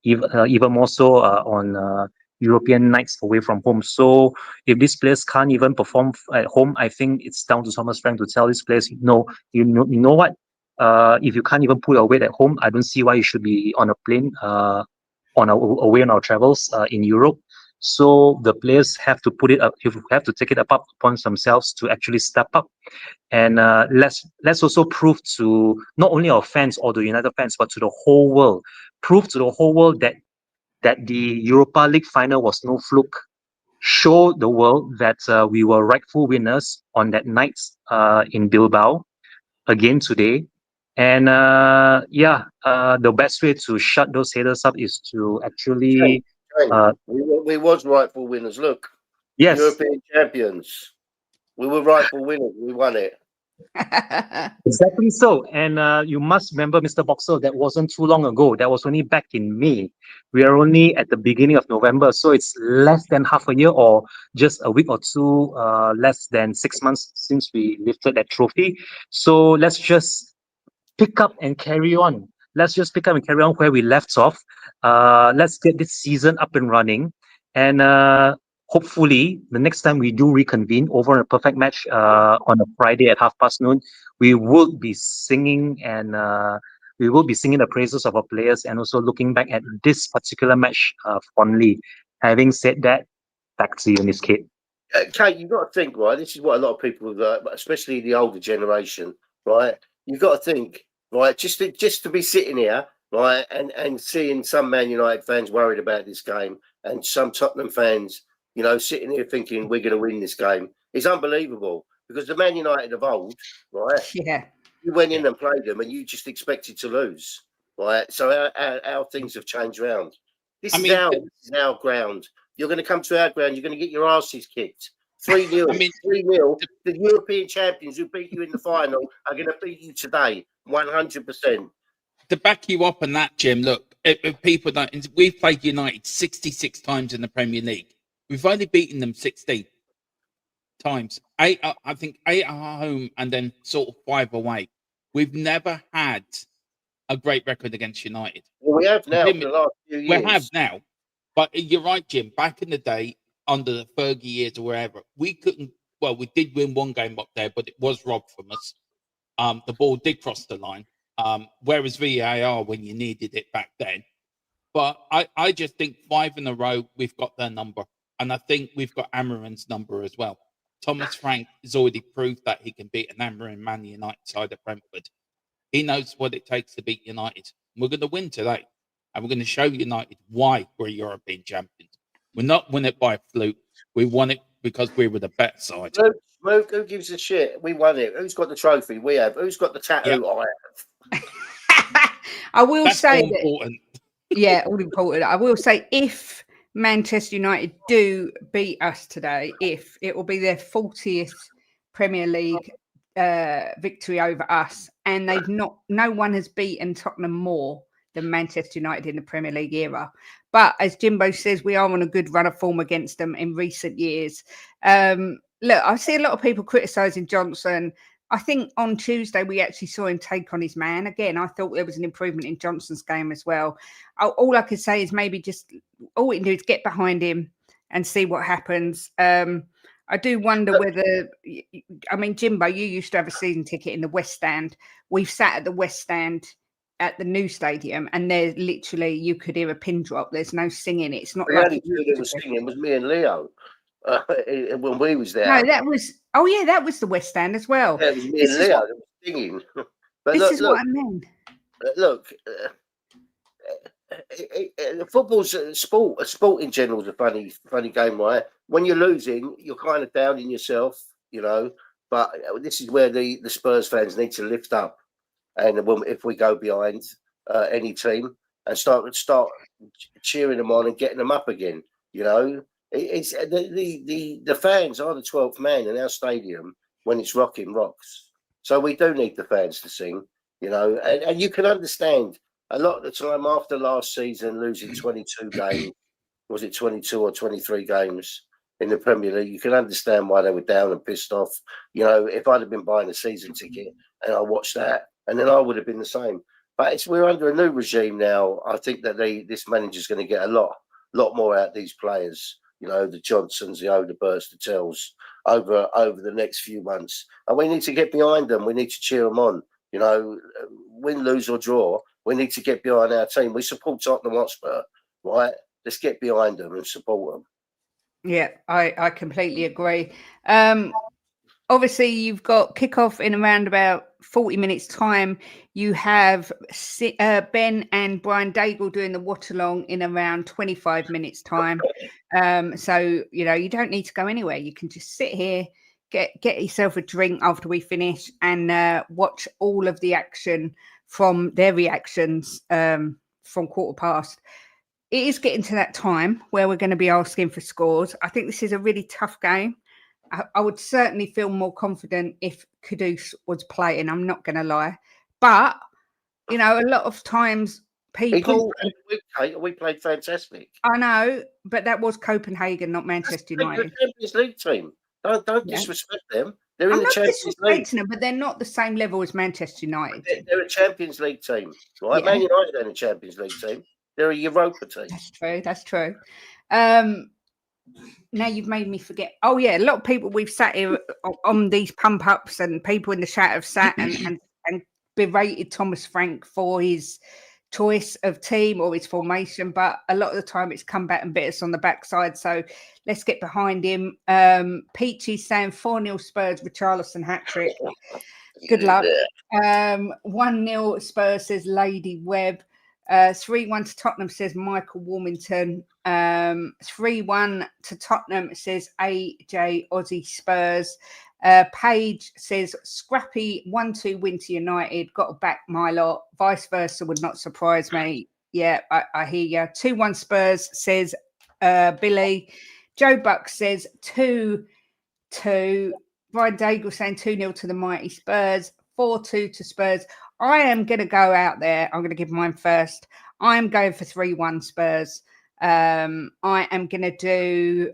Even more so on European nights away from home. So if these players can't even perform at home, I think it's down to Thomas Frank to tell these players, no, you know what? If you can't even pull your weight at home, I don't see why you should be on a plane away on our travels in Europe. So the players have to put it up. You have to take it upon themselves to actually step up, and let's also prove to not only our fans or the United fans, but to the whole world. Prove to the whole world that the Europa League final was no fluke. Show the world that we were rightful winners on that night in Bilbao again today. And the best way to shut those haters up is to actually, Shane, uh, we was rightful winners. Look, yes, European champions. We were rightful winners. We won it. exactly so. And you must remember, Mr. Boxer, that wasn't too long ago. That was only back in May. We are only at the beginning of November. So it's less than half a year or just a week or two, less than 6 months since we lifted that trophy. So let's just pick up and carry on. Let's just pick up and carry on where we left off. Let's get this season up and running. And hopefully, the next time we do reconvene over a perfect match on a Friday at noon, we will be singing and we will be singing the praises of our players and also looking back at this particular match fondly. Having said that, back to you, Miss Kate. Kate, you've got to think, right? This is what a lot of people, especially the older generation, right? You've got to think, right? Just to be sitting here, right, and seeing some Man United fans worried about this game and some Tottenham fans, sitting here thinking we're going to win this game is unbelievable. Because the Man United of old, right? Yeah. You went in and played them, and you just expected to lose, right? So our things have changed around. This is our ground. You're going to come to our ground. You're going to get your asses kicked. 3-0. 3-0. The European champions who beat you in the final are going to beat you today. 100%. To back you up on that, Jim, look, if people don't, we've played United 66 times in the Premier League. We've only beaten them 16 times. I think 8 at home and then sort of 5 away. We've never had a great record against United. Well, we have now for the last few years. We have now. But you're right, Jim. Back in the day, under the Fergie years or wherever, we couldn't. Well, we did win one game up there, but it was robbed from us. The ball did cross the line. Whereas VAR when you needed it back then. But I just think 5 in a row, we've got their number. And I think we've got Amarin's number as well. Thomas Frank has already proved that he can beat an Amarin Man United side at Brentford. He knows what it takes to beat United. We're going to win today. And we're going to show United why we're European champions. We're not winning it by a fluke. We won it because we were the better side. Luke, who gives a shit? We won it. Who's got the trophy? We have. Who's got the tattoo? Yep. I have. I will say all important. Yeah, all important. I will say if Manchester United do beat us today, if it will be their 40th Premier League victory over us, and no one has beaten Tottenham more than Manchester United in the Premier League era. But as Jimbo says, we are on a good run of form against them in recent years. Look, I see a lot of people criticising Johnson. I think on Tuesday we actually saw him take on his man. Again, I thought there was an improvement in Johnson's game as well. All I could say is maybe just all we can do is get behind him and see what happens. I do wonder whether, I mean, Jimbo, you used to have a season ticket in the West Stand. We've sat at the West Stand at the new stadium, and there's literally, you could hear a pin drop. There's no singing. It's not like the only two that was singing was me and Leo when we was there. No, that was, that was the West Stand as well. Yeah, it was me and Leo that was singing. But this is what I mean. Look, football's sport. Sport in general is a funny game, right? When you're losing, you're kind of down in yourself, But this is where the Spurs fans need to lift up, and if we go behind any team and start cheering them on and getting them up again, It's the fans are the 12th man in our stadium when it's rocks. So we do need the fans to sing, and you can understand a lot of the time after last season losing 22 games, was it 22 or 23 games in the Premier League? You can understand why they were down and pissed off. If I'd have been buying a season ticket and I watched that, and then I would have been the same. But we're under a new regime now. I think that this manager's going to get a lot more out of these players. The Johnsons, the Odeberts, the Tells over the next few months. And we need to get behind them. We need to cheer them on. Win, lose or draw, we need to get behind our team. We support Tottenham Hotspur, right? Let's get behind them and support them. Yeah, I completely agree. Obviously, you've got kickoff in around about 40 minutes' time. You have Ben and Brian Daigle doing the watch along in around 25 minutes' time. So, you don't need to go anywhere. You can just sit here, get yourself a drink after we finish and watch all of the action from their reactions from 1:15. It is getting to that time where we're going to be asking for scores. I think this is a really tough game. I would certainly feel more confident if Kudus was playing. I'm not going to lie. But, you know, a lot of times people... We played fantastic. I know, but that was Copenhagen, not Manchester United. They're a Champions League team. Don't disrespect them. They're in I'm the not Champions League. disrespecting them, but they're not the same level as Manchester United. They're a Champions League team, right? Yeah. Man United ain't a Champions League team. They're a Europa team. That's true. That's true. Now you've made me forget. Oh yeah, a lot of people we've sat here on these pump ups, and people in the chat have sat and berated Thomas Frank for his choice of team or his formation, but a lot of the time it's come back and bit us on the backside. So let's get behind him. Peachy's saying 4-0 Spurs, Richarlison hat-trick. Good luck. 1-0 Spurs, says Lady Webb. 3-1 to Tottenham, says Michael Warmington. 3-1 to Tottenham, says AJ Aussie Spurs. Paige says scrappy 1-2 win to United. Got to back my lot. Vice versa would not surprise me. Yeah, I hear you. 2-1 Spurs, says Billy. Joe Buck says 2-2. Brian Daigle saying 2-0 to the mighty Spurs. 4-2 to Spurs. I am going to go out there. I'm going to give mine first. I'm going for 3-1 Spurs. I am going to do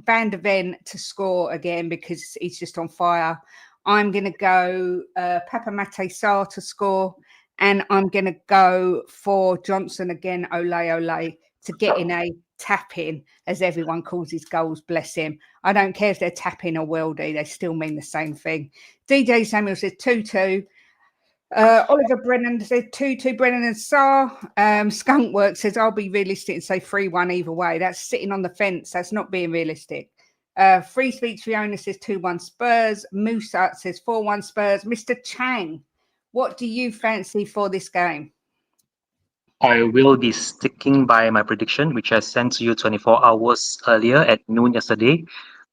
Van der Ven to score again because he's just on fire. I'm going to go Papa Mate Sarr to score. And I'm going to go for Johnson again, Ole, to get in a tap-in, as everyone calls his goals, bless him. I don't care if they're tap-in or worldy. They still mean the same thing. DJ Samuel says 2-2. Oliver Brennan said 2-2 Brennan and Sarr. Skunkwork says I'll be realistic and say 3-1 either way. That's sitting on the fence. That's not being realistic. Free Speech Fiona says 2-1 Spurs. Musa says 4-1 Spurs. Mr. Chang, what do you fancy for this game? I will be sticking by my prediction, which I sent to you 24 hours earlier at noon yesterday.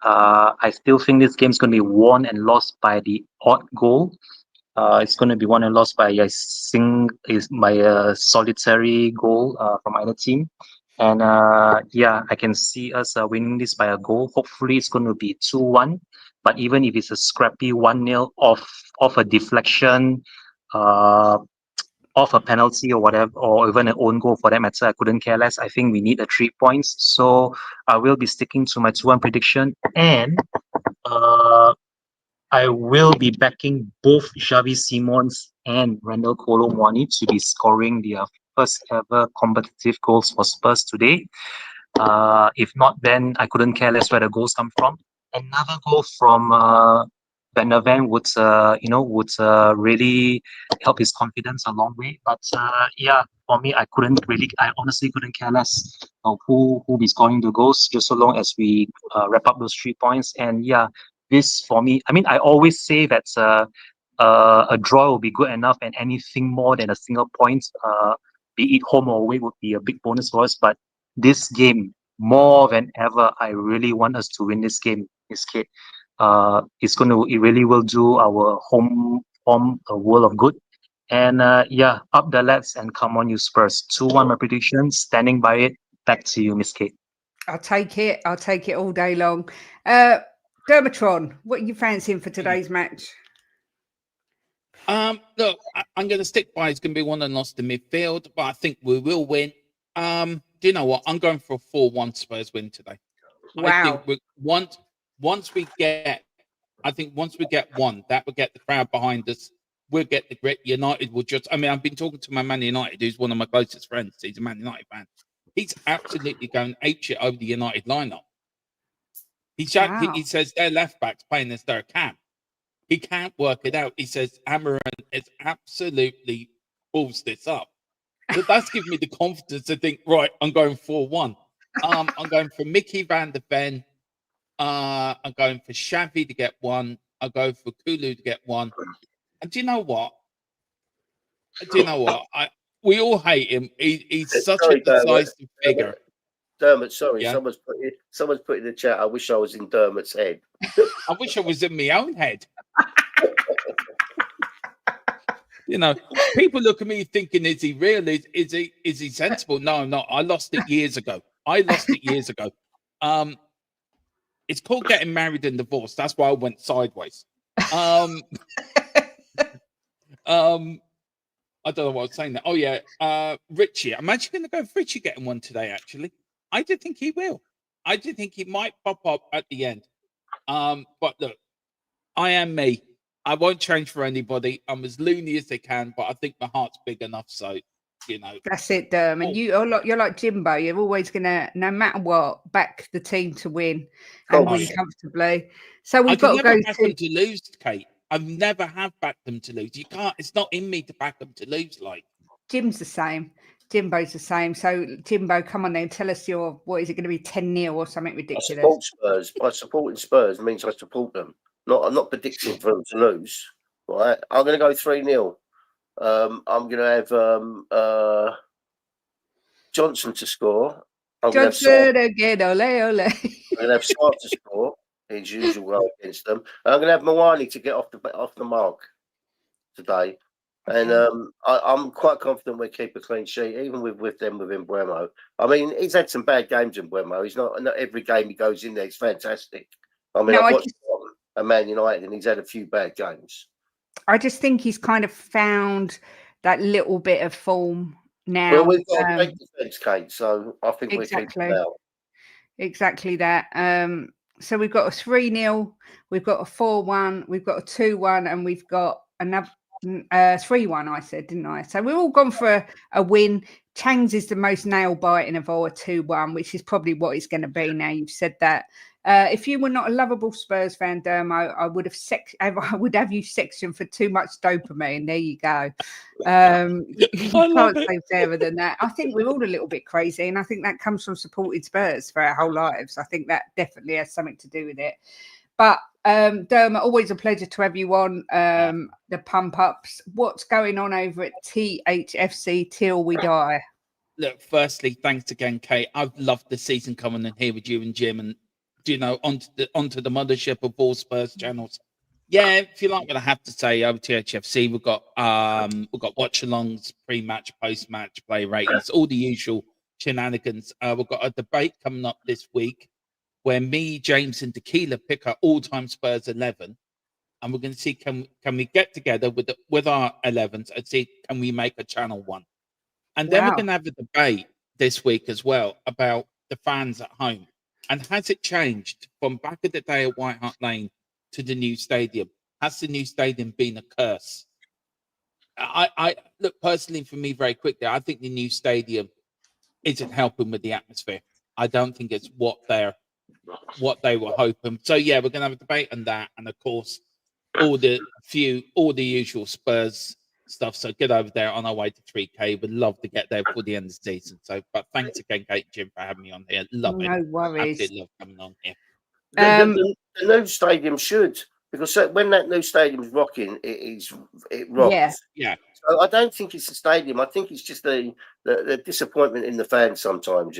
I still think this game is going to be won and lost by the odd goal. It's going to be won and lost by a solitary goal from either team. And yeah, I can see us winning this by a goal. Hopefully, it's going to be 2-1. But even if it's a scrappy 1-0 off a deflection, off a penalty or whatever, or even an own goal for that matter, I couldn't care less. I think we need the 3 points. So I will be sticking to my 2-1 prediction. And I will be backing both Xavi Simons and Randall Kolo Muani to be scoring their first ever competitive goals for Spurs today. If not, then I couldn't care less where the goals come from. Another goal from Van der Ven would really help his confidence a long way. But yeah, for me, I honestly couldn't care less of who will be scoring the goals, just so long as we wrap up those 3 points. And yeah, this for me, I mean, I always say that a draw will be good enough, and anything more than a single point, be it home or away, would be a big bonus for us. But this game, more than ever, I really want us to win this game, this kid. It really will do our home form a world of good. And yeah, up the lads and come on, you Spurs. 2-1 my prediction, standing by it. Back to you, Miss Kate. I'll take it all day long. Dermatron, what are you fancying for today's match? Look, I'm going to stick by it's going to be won and lost in midfield, but I think we will win. Do you know what? I'm going for a 4-1 Spurs win today. Wow. I think once we get one, that will get the crowd behind us. We'll get the grit. United will just, I mean, I've been talking to my Man United, who's one of my closest friends. He's a Man United fan. He's absolutely going apeshit over the United lineup. He says their left back's playing as their cam. He can't work it out. He says Amaran is absolutely balls this up. So that's given me the confidence to think, right, I'm going 4-1. I'm going for Mickey Van der Ven. I'm going for Xavi to get 1. I'll go for Kulu to get 1. And do you know what? We all hate him. He's such a decisive figure. Dermot, sorry, Yeah. someone's put in the chat. I wish I was in Dermot's head. I wish I was in my own head. You know, people look at me thinking, is he real? Is he sensible? No, I'm not. I lost it years ago. It's called getting married and divorced. That's why I went sideways. I don't know what I was saying there. Oh yeah, Richie. I'm actually going to go with Richie getting one today. Actually, I do think he will. I do think he might pop up at the end. But look, I am me. I won't change for anybody. I'm as loony as they can, but I think my heart's big enough. So, you know. That's it, Derm. And you're like Jimbo. You're always gonna, no matter what, back the team to win and win comfortably. So we've got to go back them to lose, Kate. I've never have backed them to lose. You can't. It's not in me to back them to lose. Like Jim's the same. Jimbo's the same. So Jimbo, come on then, tell us what is it going to be, 10-0 or something ridiculous? I support Spurs. By supporting Spurs means I support them. I'm not predicting for them to lose. Right? I'm going to go 3-0. I'm going to have Johnson to score. Johnson again, ole ole. I'm going to have Sarr to score his usual role against them. And I'm going to have Mawani to get off the mark today. And I'm quite confident we'll keep a clean sheet, even with Mbeumo. I mean, he's had some bad games in Mbeumo. He's not every game he goes in there. He's fantastic. I mean, I've watched a Man United, and he's had a few bad games. I just think he's kind of found that little bit of form now. Well, we've got a great defence, Kate, so I think we're keeping it out. Exactly that. So we've got a 3-0, we've got a 4-1, we've got a 2-1, and we've got another 3-1, I said, didn't I? So we're all gone for a win. Chang's is the most nail-biting of all, a 2-1, which is probably what it's going to be now you've said that. If you were not a lovable Spurs fan, Dermo, I would have you sectioned for too much dopamine. There you go. You can't say fairer than that. I think we're all a little bit crazy, and I think that comes from supporting Spurs for our whole lives. I think that definitely has something to do with it. But Dermot, always a pleasure to have you on the pump ups. What's going on over at THFC till we die? Look, firstly, thanks again, Kate. I've loved the season coming in here with you and Jim, and onto the mothership of all Spurs channels. Yeah, if you like what I have to say, over THFC, we've got watch-alongs, pre-match, post-match, play ratings, all the usual shenanigans. We've got a debate coming up this week where me, James, and Tequila pick our all-time Spurs 11, and we're going to see can we get together with our 11s and see can we make a channel one. And then we're going to have a debate this week as well about the fans at home. And has it changed from back in the day at White Hart Lane to the new stadium? Has the new stadium been a curse? I look, personally, for me, very quickly, I think the new stadium isn't helping with the atmosphere. I don't think it's what they were hoping. So yeah, we're gonna have a debate on that, and of course, all the usual Spurs stuff. So get over there on our way to 3K. We'd love to get there before the end of the season. So, but thanks again, Kate and Jim, for having me on here. Love it. No worries. Absolutely love coming on here. The new stadium should, because when that new stadium's rocking, it rocks. Yeah. So I don't think it's the stadium. I think it's just the disappointment in the fans sometimes,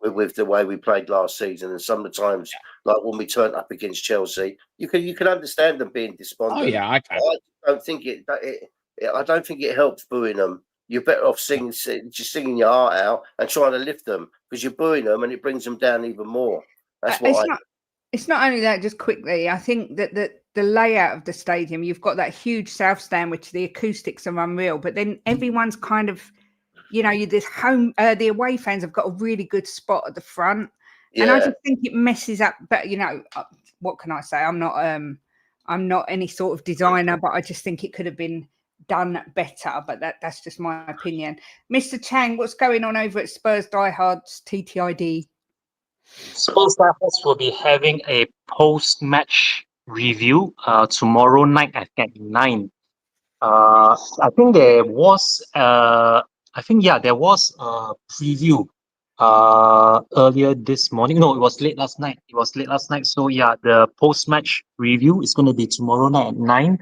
with the way we played last season, and some of the times, like when we turned up against Chelsea, you can understand them being despondent. Oh yeah, I can. I don't think it helps booing them. You're better off singing your heart out and trying to lift them, because you're booing them and it brings them down even more. That's what It's not only that, just quickly, I think that the layout of the stadium, you've got that huge south stand, which the acoustics are unreal, but then everyone's kind of, the away fans have got a really good spot at the front. Yeah. And I just think it messes up, but what can I say? I'm not any sort of designer, but I just think it could have been done better, but that's just my opinion. Mr. Chang, what's going on over at Spurs Diehards TTID? Spurs Diehards will be having a post-match review tomorrow night at 9. I think there was a preview earlier this morning. No, it was late last night. So yeah, the post-match review is going to be tomorrow night at 9.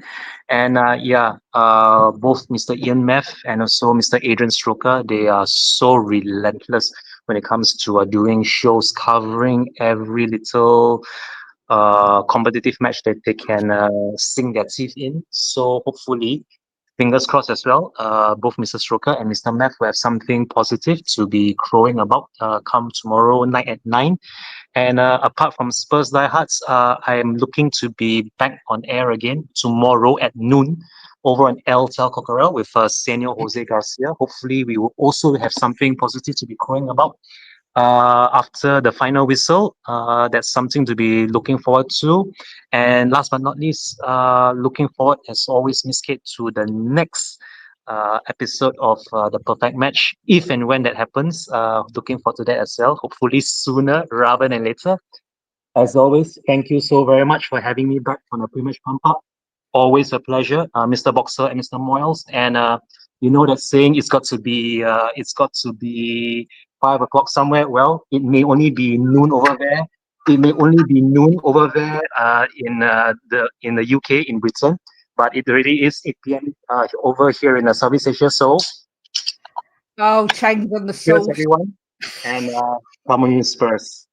And both Mr. Ian Meff and also Mr. Adrian Stroker, they are so relentless when it comes to doing shows, covering every little competitive match that they can sink their teeth in. So hopefully, fingers crossed as well, both Mr. Stroker and Mr. Math will have something positive to be crowing about come tomorrow night at 9. And apart from Spurs diehards, I am looking to be back on air again tomorrow at noon over on El Tel Cocorel with Senor Jose Garcia. Hopefully, we will also have something positive to be crowing about after the final whistle. That's something to be looking forward to. And last but not least, looking forward, as always, Miss Kate, to the next episode of The Perfect Match, if and when that happens. Looking forward to that as well. Hopefully sooner rather than later. As always, thank you so very much for having me back on the pre-match pump up. Always a pleasure, Mr. Boxer and Mr. Moyles. And you know that saying, it's got to be 5 o'clock somewhere. Well, it may only be noon over there. It may only be noon over there in the UK, in Britain, but it really is 8 p.m. Over here in Southeast Asia. So, Oh, Chang's on the cheers sauce. everyone, and come on, you Spurs.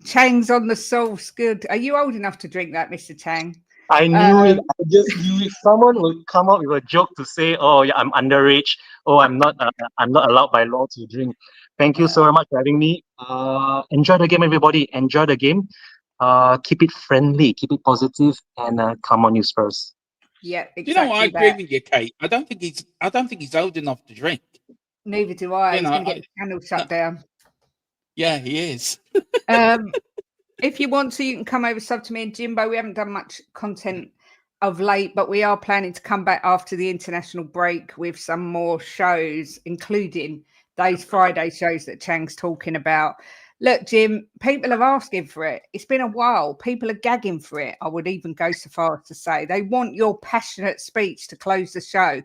Chang's on the sauce. Good. Are you old enough to drink that, Mr. Chang? I knew it. I just knew it. Someone would come up with a joke to say, "Oh, yeah, I'm underage. Oh, I'm not allowed by law to drink." Thank you so very much for having me. Enjoy the game, everybody. Enjoy the game. Keep it friendly, keep it positive, and come on, you Spurs. Yeah, exactly. You know, I agree that. with you, Kate. I don't think he's old enough to drink. Neither do I. You He's know, going to get the channel shut down. Yeah, he is. If you want to, you can come over, sub to me and Jimbo. We haven't done much content of late, but we are planning to come back after the international break with some more shows, including those Friday shows that Chang's talking about. Look, Jim, people are asking for it. It's been a while. People are gagging for it. I would even go so far as to say they want your passionate speech to close the show.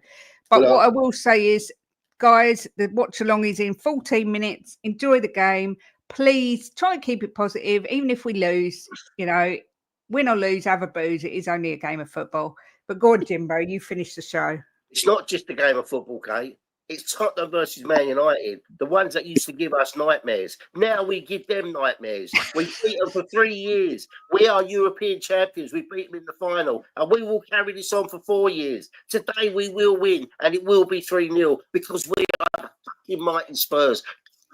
But what I will say is, guys, the watch along is in 14 minutes. Enjoy the game. Please try and keep it positive, even if we lose, win or lose, have a booze. It is only a game of football. But go on, Jimbo, you finish the show. It's not just a game of football, Kate. It's Tottenham versus Man United, the ones that used to give us nightmares. Now we give them nightmares. We beat them for 3 years. We are European champions. We beat them in the final, and we will carry this on for 4 years. Today we will win, and it will be 3-0 because we are fucking mighty Spurs.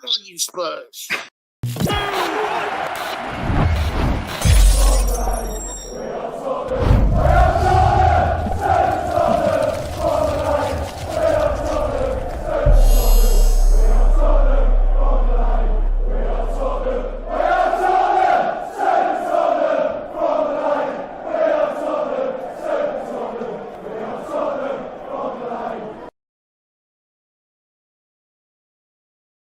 Come on, you Spurs.